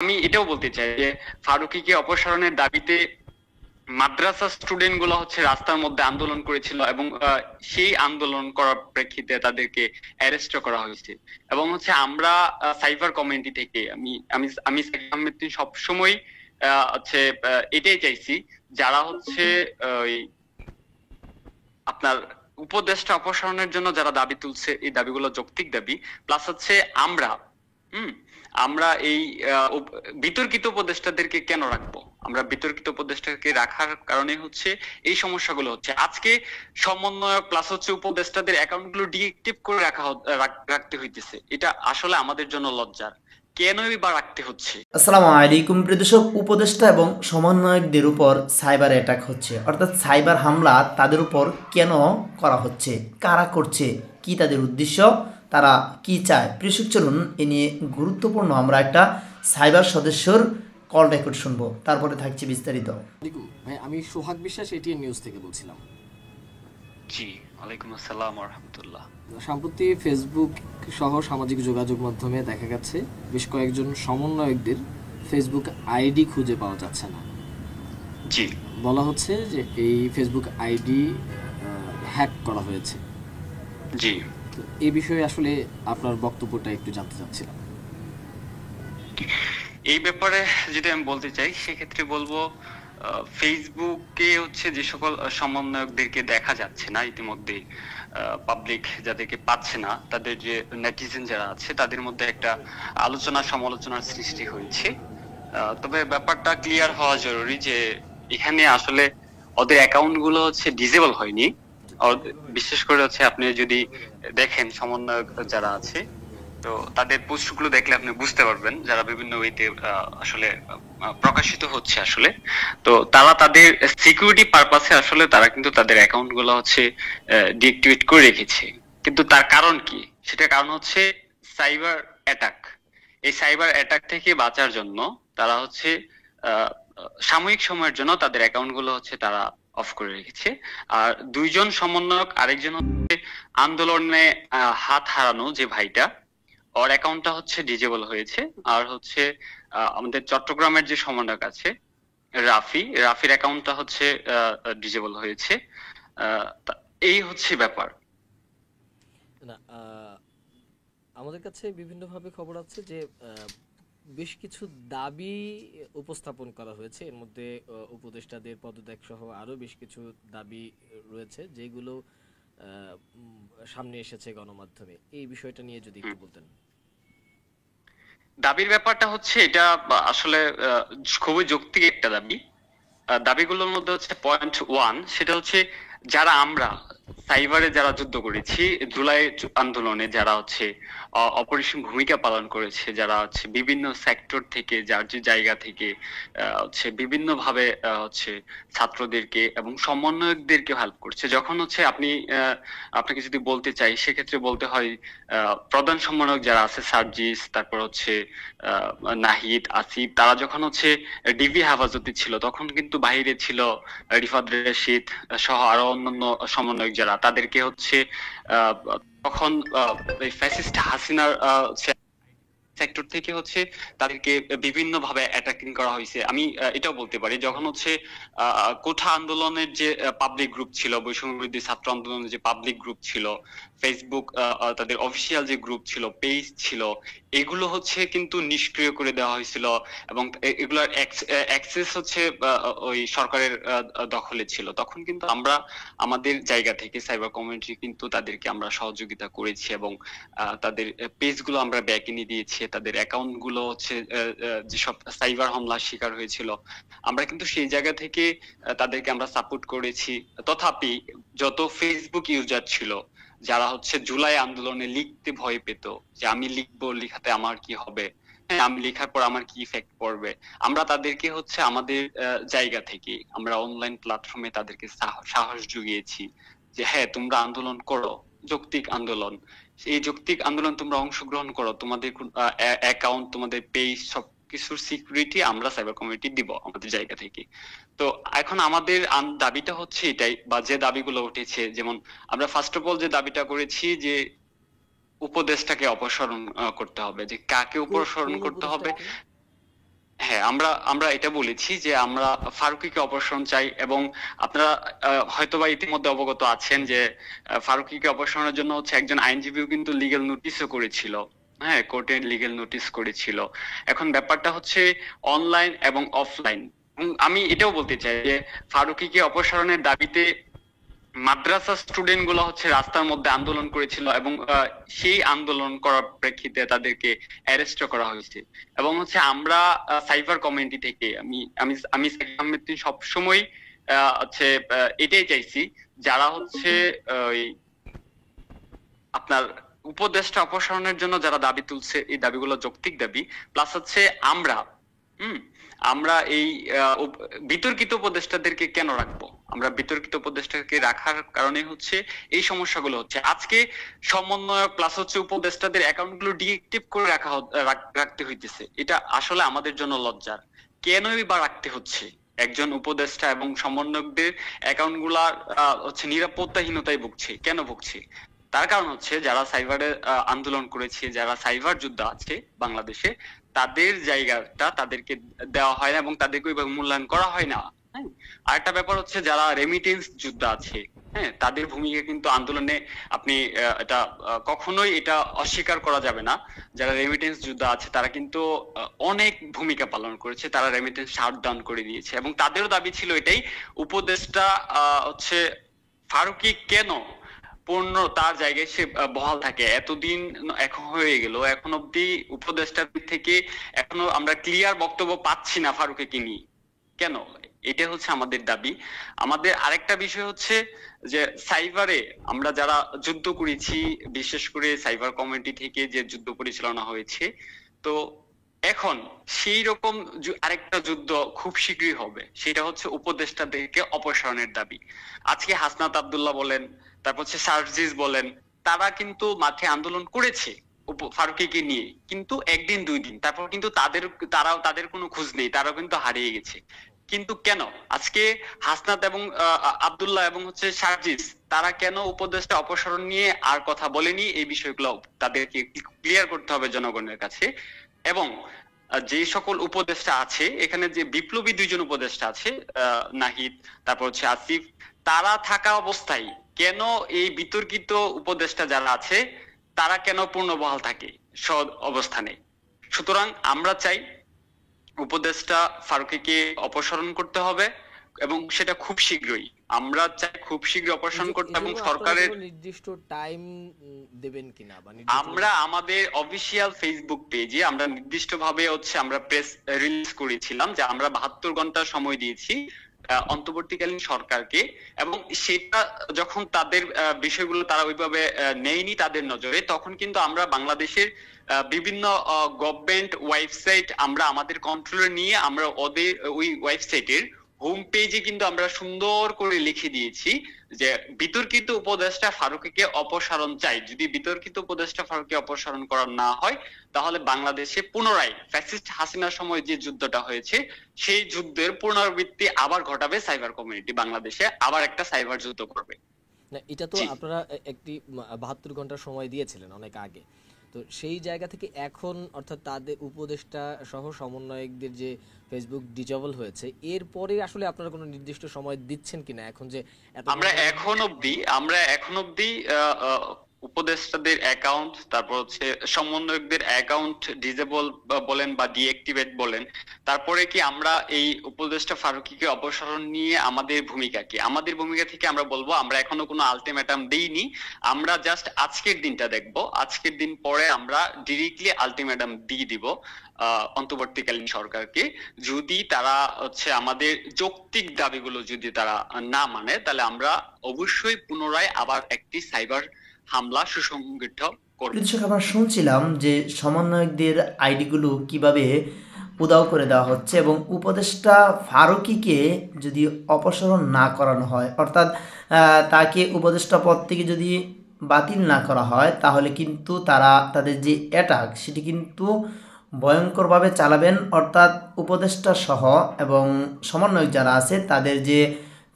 আমি এটাও বলতে চাই যে ফারুকীকে অপসারণের দাবিতে মাদ্রাসা স্টুডেন্ট গুলো হচ্ছে রাস্তার মধ্যে আন্দোলন করেছিল এবং সেই আন্দোলন করার প্রেক্ষিতে তাদেরকে অ্যারেস্ট করা হয়েছে। এবং হচ্ছে আমরা সাইবার কমিউনিটি থেকে আমি আমি আমি সাইফ আহমেদ সবসময় হচ্ছে এটাই চাইছি, যারা হচ্ছে ওই আপনার উপদেষ্টা অপসারণের জন্য যারা দাবি তুলছে এই দাবিগুলো যৌক্তিক দাবি। প্লাস হচ্ছে আমরা হুম আমরা এই বিতর্কিত উপদেষ্টাদেরকে কেন রাখবো? আমরা বিতর্কিত উপদেষ্টাকে রাখার কারণে হচ্ছে এই সমস্যাগুলো হচ্ছে আজকে সমন্বয়ক প্লাস হচ্ছে উপদেষ্টাদের অ্যাকাউন্ট গুলো ডিএক্টিভ করে রাখতে হইতেছে। এটা আসলে আমাদের জন্য লজ্জার। কেনই বা রাখতে হচ্ছে? আসসালামু আলাইকুম প্রিয় দর্শক, উপদেষ্টা এবং সমন্বয়কদের উপর সাইবার অ্যাটাক হচ্ছে, অর্থাৎ সাইবার হামলা তাদের উপর কেন করা হচ্ছে, কারা করছে, কি তাদের উদ্দেশ্য, তারা কি চায়। প্রিয় দর্শক, চলুন এ নিয়ে গুরুত্বপূর্ণ আমরা একটা সাইবার সদস্যর কল রেকর্ড শুনবো, তারপরে থাকছে বিস্তারিত। ভাই, আমি সোহাগ বিশ্বাস, এটিএন নিউজ থেকে বলছিলাম। জি, ওয়ালাইকুম আসসালাম ওয়া রাহমাতুল্লাহ। সম্প্রতি ফেসবুক সহ সামাজিক যোগাযোগ মাধ্যমে দেখা গেছে বেশ কয়েকজন সমন্বয়কদের ফেসবুক আইডি খুঁজে পাওয়া যাচ্ছে না। জি, বলা হচ্ছে যে এই ফেসবুক আইডি হ্যাক করা হয়েছে। জি। তো এই বিষয়ে আসলে আপনার বক্তব্যটা একটু জানতে চাচ্ছিলাম। এই ব্যাপারে যদি আমি বলতে চাই সেক্ষেত্রে বলবো ফেসবুকে হচ্ছে যে সকল সমন্বয়কদেরকে দেখা যাচ্ছে না ইতিমধ্যে, পাবলিক যাদেরকে পাচ্ছে না, তাদের যে নেটিজেন যারা আছে তাদের মধ্যে একটা আলোচনা সমালোচনার সৃষ্টি হয়েছে। তবে ব্যাপারটা ক্লিয়ার হওয়া জরুরি যে এখানে আসলে ওদের অ্যাকাউন্ট গুলো হচ্ছে ডিসেবল হয়নি। বিশেষ করে হচ্ছে আপনি যদি দেখেন সমন্বয়ক যারা আছে, তো তাদের পোস্ট গুলো দেখলে আপনি বুঝতে পারবেন, যারা বিভিন্ন ওয়েতে আসলে প্রকাশিত হচ্ছে আসলে। তো তারা তাদের সিকিউরিটি পারপাসে আসলে তারা কিন্তু তাদের অ্যাকাউন্ট গুলো হচ্ছে ডিএক্টিভেট করে রেখেছে। কিন্তু তার কারণ কি? সেটা কারণ হচ্ছে সাইবার অ্যাটাক। এই সাইবার অ্যাটাক থেকে বাঁচার জন্য তারা হচ্ছে আহ, সাময়িক সময়ের জন্য তাদের অ্যাকাউন্ট গুলো হচ্ছে তারা অফ করে রেখেছে। আর দুইজন সমন্বয়ক, আরেকজন হচ্ছে আন্দোলনে হাত হারানো যে ভাইটা, ওর অ্যাকাউন্টটা হচ্ছে ডিজেবল হয়েছে। আর হচ্ছে আমাদের চট্টগ্রামের যে সমন্বয়ক আছে রাফির অ্যাকাউন্টটা হচ্ছে ডিজেবল হয়েছে। এই হচ্ছে ব্যাপার। না, আমাদের কাছে বিভিন্নভাবে খবর আছে যে বেশ কিছু দাবি উপস্থাপন করা হয়েছে। এর মধ্যে উপদেষ্টাদের পদত্যাগ সহ আরও বেশ কিছু দাবি রয়েছে, যেগুলো সামনে এসেছে গণমাধ্যমে। এই বিষয়টা নিয়ে যদি একটু বলতেন। দাবির ব্যাপারটা হচ্ছে এটা আসলে খুবই যৌক্তিক একটা দাবি। দাবিগুলোর মধ্যে হচ্ছে পয়েন্ট ওয়ান, সেটা হচ্ছে যারা আমরা সাইবারে যারা যুদ্ধ করেছি, জুলাই আন্দোলনে যারা হচ্ছে অপরিসীম ভূমিকা পালন করেছে, যারা হচ্ছে বিভিন্ন সেক্টর থেকে যার যে জায়গা থেকে হচ্ছে বিভিন্ন ভাবে হচ্ছে ছাত্রদেরকে এবং সমন্বয়কদেরকে হেল্প করছে। যখন হচ্ছে আপনাকে যদি বলতে চাই সেক্ষেত্রে বলতে হয় প্রধান সমন্বয়ক যারা আছে সার্জিস, তারপর হচ্ছে আহ নাহিদ, আসিফ, তারা যখন হচ্ছে ডিবি হেফাজতে ছিল তখন কিন্তু বাইরে ছিল রিফাত রশিদ সহ আরো অন্যান্য সমন্বয়ক যারা, তাদেরকে হচ্ছে আহ, তখন এই ফ্যাসিস্ট হাসিনার সেক্টর থেকে হচ্ছে তাদেরকে বিভিন্ন ভাবে অ্যাটাকিং করা হয়েছে। আমি এটাও বলতে পারি যখন হচ্ছে কোঠা আন্দোলনের যে পাবলিক গ্রুপ ছিল, বৈষম্য বিরোধী ছাত্র আন্দোলনের যে পাবলিক গ্রুপ ছিল, ফেসবুক তাদের অফিসিয়াল যে গ্রুপ ছিল, পেজ ছিল, এগুলো হচ্ছে কিন্তু নিষ্ক্রিয় করে দেওয়া হয়েছিল। এবং এগুলার অ্যাক্সেস হচ্ছে ওই সরকারের দখলে ছিল। তখন কিন্তু আমরা আমাদের জায়গা থেকে সাইবার কমিউনিটি কিন্তু তাদেরকে আমরা সহযোগিতা করেছি এবং তাদের পেজ গুলো আমরা ব্যাক এনে দিয়েছি। তাদের অ্যাকাউন্ট গুলো হচ্ছে যেসব সাইবার হামলার শিকার হয়েছিল আমরা কিন্তু সেই জায়গা থেকে তাদেরকে আমরা সাপোর্ট করেছি। তথাপি যত ফেসবুক ইউজার ছিল যারা হচ্ছে জুলাই আন্দোলনে লিখতে ভয় পেত, যে আমি লিখবো, লিখাতে আমার কি হবে, হ্যাঁ আমি লেখার পর আমার কি ইফেক্ট পড়বে, আমরা তাদেরকে হচ্ছে আমাদের জায়গা থেকে আমরা অনলাইন প্ল্যাটফর্মে তাদেরকে সাহস জুগিয়েছি যে হ্যাঁ তোমরা আন্দোলন করো, যৌক্তিক আন্দোলন। এই যৌক্তিক আন্দোলন তোমরা অংশগ্রহণ করো, তোমাদের অ্যাকাউন্ট, তোমাদের পেজ সবকিছুর সিকিউরিটি আমরা সাইবার কমিউনিটি দিব আমাদের জায়গা থেকে। তো এখন আমাদের দাবিটা হচ্ছে এটাই, বা যে দাবিগুলো উঠেছে, যেমন আমরা ফার্স্ট অফ অল যে দাবিটা করেছি যে উপদেশটাকে অপসারণ করতে হবে। যে কাকে কোন অপসারণ কোন করতে হবে? উপদেষ্টাকে? হ্যাঁ, আমরা আমরা এটা বলেছি যে আমরা ফারুকীকে অপসারণ চাই, এবং আপনারা হয়তোবা ইতিমধ্যে অবগত আছেন যে ফারুকীকে অপসারণের জন্য হচ্ছে একজন আইনজীবীও কিন্তু লিগ্যাল নোটিশও করেছিল। হ্যাঁ, কোর্টে লিগ্যাল নোটিশ করেছিল। এখন ব্যাপারটা হচ্ছে অনলাইন এবং অফলাইন। আমি এটাও বলতে চাই যে ফারুকীকে অপসারণের দাবিতে মাদ্রাসা স্টুডেন্ট গুলো হচ্ছে রাস্তার মধ্যে আন্দোলন করেছিল, এবং সেই আন্দোলন করার প্রেক্ষিতে তাদেরকে অ্যারেস্ট করা হয়েছে। এবং হচ্ছে আমরা সাইবার কমিউনিটি থেকে আমি আমি আমি সাইফ আহমেদ সবসময় হচ্ছে এটাই চাইছি, যারা হচ্ছে ওই আপনার উপদেষ্টা অপসারণের জন্য যারা দাবি তুলছে, এই দাবিগুলো যৌক্তিক দাবি। প্লাস হচ্ছে আমরা হুম আমরা এই বিতর্কিত উপদেষ্টাদেরকে কেন রাখবো? আমরা বিতর্কিত উপদেষ্টাকে রাখার কারণে হচ্ছে এই সমস্যাগুলো হচ্ছে। আজকে সমন্বয়ক প্লাস হচ্ছে উপদেষ্টাদের অ্যাকাউন্টগুলো ডিএক্টিভ করে রাখতে হইতেছে। এটা আসলে আমাদের জন্য লজ্জার। কেনই বা রাখতে হচ্ছে? একজন উপদেষ্টা এবং সমন্বয়কদের অ্যাকাউন্ট গুলা হচ্ছে নিরাপত্তাহীনতায় ভুগছে। কেন ভুগছে? তার কারণ হচ্ছে যারা সাইবারে আন্দোলন করেছে, যারা সাইবার যোদ্ধা আছে বাংলাদেশে, তাদের জায়গাটা তাদেরকে দেওয়া হয় না এবং তাদেরকে ওইভাবে মূল্যায়ন করা হয় না। হ্যাঁ, আরেকটা ব্যাপার হচ্ছে যারা রেমিটেন্স যোদ্ধা আছে, হ্যাঁ, তাদের ভূমিকা কিন্তু আন্দোলনে আপনি এটা কখনোই এটা অস্বীকার করা যাবে না। যারা রেমিটেন্স যোদ্ধা আছে তারা কিন্তু অনেক ভূমিকা পালন করেছে, তারা রেমিটেন্স শাটডাউন করে দিয়েছে, এবং তাদেরও দাবি ছিল এটাই, উপদেষ্টা হচ্ছে ফারুকী কেন পূর্ণ তার জায়গায় সে বহাল থাকে। এতদিন এখন হয়ে গেল, এখন অব্দি উপদেষ্টার থেকে এখনো আমরা ক্লিয়ার বক্তব্য পাচ্ছি না ফারুকীকে নিয়ে। কেন? এটা হচ্ছে আমাদের দাবি। আমাদের আরেকটা বিষয় হচ্ছে যে সাইবারে আমরা যারা যুদ্ধ করেছি, বিশেষ করে সাইবার কমিউনিটি থেকে যে যুদ্ধ পরিচালনা হয়েছে, তো এখন সেই রকম আরেকটা যুদ্ধ খুব শীঘ্রই হবে, সেটা হচ্ছে উপদেষ্টাদেরকে অপসারণের দাবি। আজকে হাসনাত আব্দুল্লাহ বলেন, তারপর হচ্ছে সার্জিস বলেন, তারা কিন্তু মাঠে আন্দোলন করেছে ফারুকীকে নিয়ে, কিন্তু একদিন দুই দিন, তারপর কিন্তু তাদের কোনো খোঁজ নেই, তারাও কিন্তু হারিয়ে গেছে। কিন্তু কেন আজকে হাসনাত এবং আব্দুল্লাহ এবং হচ্ছে সার্জিস, তারা কেন উপদেষ্টা অপসারণ নিয়ে আর কথা বলেনি? এই বিষয়গুলো তাদেরকে ক্লিয়ার করতে হবে জনগণের কাছে। এবং যে সকল উপদেষ্টা আছে, এখানে যে বিপ্লবী দুইজন উপদেষ্টা আছে, নাহিদ, তারপর হচ্ছে আসিফ, তারা থাকা অবস্থায় কেন এই বিতর্কিত উপদেষ্টা যারা আছে তারা কেন পূর্ণবহাল থাকে সৎ অবস্থানে? সুতরাং আমরা চাই উপদেষ্টা ফারুকীকে অপসারণ করতে হবে, এবং সেটা খুব শীঘ্রই। আমরা চাই খুব শীঘ্রই অপসারণ করতে, এবং সরকারের নির্দিষ্ট টাইম দেবেন কিনা বা আমরা আমাদের অফিসিয়াল ফেসবুক পেজে আমরা নির্দিষ্টভাবে হচ্ছে আমরা প্রেস রিলিজ করেছিলাম যে আমরা 72 ঘন্টা সময় দিয়েছি অন্তর্বর্তীকালীন সরকারকে, এবং সেটা যখন তাদের বিষয়গুলো তারা ওইভাবে নেয়নি তাদের নজরে, তখন কিন্তু আমরা বাংলাদেশের বিভিন্ন গভর্নমেন্ট ওয়েবসাইট আমরা আমাদের কন্ট্রোলে নিয়ে আমরা ওদের ওই ওয়েবসাইটের হোম পেজে কিন্তু আমরা সুন্দর করে লিখে দিয়েছি যে বিতর্কিত উপদেষ্টা ফারুকীকে অপসারণ চাই। যদি বিতর্কিত উপদেষ্টা ফারুকী অপসারণ করা না হয়, তাহলে বাংলাদেশে পুনরায় ফ্যাসিস্ট হাসিনার সময় যে যুদ্ধটা হয়েছে সেই যুদ্ধের পুনরাবৃত্তি আবার ঘটাবে সাইবার কমিউনিটি, বাংলাদেশে আবার একটা সাইবার যুদ্ধ করবে। না, এটা তো আপনারা একটি 72 ঘন্টা সময় দিয়েছিলেন অনেক আগে, তো সেই জায়গা থেকে এখন অর্থাৎ তাদের উপদেষ্টা সহ সমন্বয়কদের যে ফেসবুক ডিজেবল হয়েছে, এরপরে আসলে আপনারা কোনো নির্দিষ্ট সময় দিচ্ছেন কিনা? এখন যে আমরা এখন অবধি উপদেষ্টাদের অ্যাকাউন্ট, তারপর হচ্ছে সমন্বয়কদের অ্যাকাউন্ট ডিজেবল বলেন বা ডিঅ্যাক্টিভেট বলেন, তারপরে কি আমরা এই উপদেষ্টা ফারুকীকে অপসারণ নিয়ে আমাদের ভূমিকা কি? আমাদের ভূমিকা থেকে আমরা বলবো আমরা এখনো কোনো আলটিমেটাম দেইনি, আমরা জাস্ট আজকের দিনটা দেখবো, আজকের দিন পরে আমরা ডিরেক্টলি আলটিমেটাম দিয়ে দিব অন্তর্বর্তীকালীন সরকারকে। যদি তারা হচ্ছে আমাদের যৌক্তিক দাবিগুলো যদি তারা না মানে, তাহলে আমরা অবশ্যই পুনরায় আবার একটি সাইবার হামলা সুসংগঠিত করব। দর্শক, আমরা শুনছিলাম যে সমন্বয়কদের আইডিগুলো কিভাবে উধাও করে দেওয়া হচ্ছে, এবং উপদেষ্টা ফারুকীকে যদি অপসারণ না করানো হয়, অর্থাৎ তাকে উপদেষ্টা পদ থেকে যদি বাতিল না করা হয়, তাহলে কিন্তু তারা তাদের যে অ্যাটাক সেটি কিন্তু ভয়ঙ্করভাবে চালাবেন। অর্থাৎ উপদেষ্টা সহ এবং সমন্বয়ক যারা আছে তাদের যে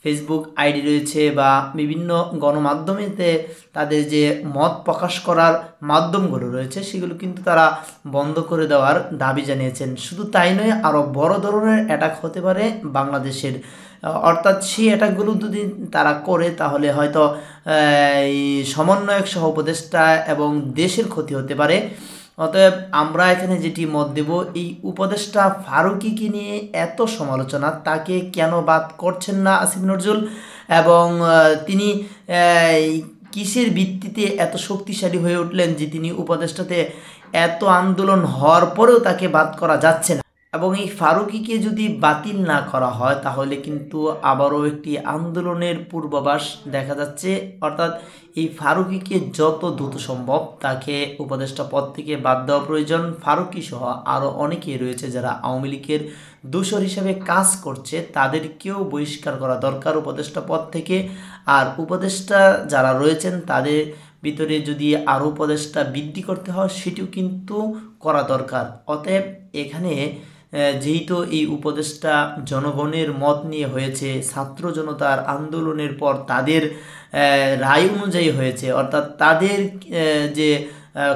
ফেসবুক আইডি রয়েছে বা বিভিন্ন গণমাধ্যমেতে তাদের যে মত প্রকাশ করার মাধ্যমগুলো রয়েছে সেগুলো কিন্তু তারা বন্ধ করে দেওয়ার দাবি জানিয়েছেন। শুধু তাই নয়, আরও বড় ধরনের অ্যাটাক হতে পারে বাংলাদেশের, অর্থাৎ সেই অ্যাটাকগুলো যদি তারা করে তাহলে হয়তো এই সমন্বয়ক সহ উপদেষ্টা এবং দেশের ক্ষতি হতে পারে। অতএব আমরা এখানে যেটি মত দেব, এই উপদেষ্টা ফারুকীকে নিয়ে এত সমালোচনা, তাকে কেন বাদ করছেন না আসিফ নজরুল, এবং তিনি কিসের ভিত্তিতে এত শক্তিশালী হয়ে উঠলেন যে তিনি উপদেষ্টাতে এত আন্দোলন হওয়ার পরেও তাকে বাদ করা যাচ্ছে না। এবং এই ফারুকীকে যদি বাতিল না করা হয় তাহলে কিন্তু আবারও একটি আন্দোলনের পূর্বাভাস দেখা যাচ্ছে। অর্থাৎ এই ফারুকীকে যত দ্রুত সম্ভব তাকে উপদেষ্টা পদ থেকে বাদ দেওয়া প্রয়োজন। ফারুকী সহ আরও অনেকেই রয়েছে যারা আওয়ামী লীগের দূষর হিসেবে কাজ করছে, তাদেরকেও বহিষ্কার করা দরকার উপদেষ্টা পদ থেকে। আর উপদেষ্টা যারা রয়েছেন তাদের ভিতরে যদি আরও উপদেষ্টা বৃদ্ধি করতে হয় সেটিও কিন্তু করা দরকার। অতএব এখানে যেহেতু এই উপদেষ্টা জনগণের মত নিয়ে হয়েছে, ছাত্র জনতার আন্দোলনের পর তাদের রায় অনুযায়ী হয়েছে, অর্থাৎ তাদের যে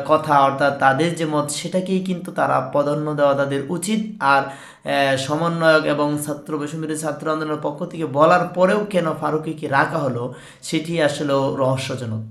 কথা, অর্থাৎ তাদের যে মত সেটাকেই কিন্তু তারা প্রাধান্য দেওয়া তাদের উচিত। আর সমন্বয়ক এবং ছাত্র বৈষম্যবিরোধী ছাত্র আন্দোলনের পক্ষ থেকে বলার পরেও কেন ফারুকীকে রাখা হলো সেটি আসলে রহস্যজনক।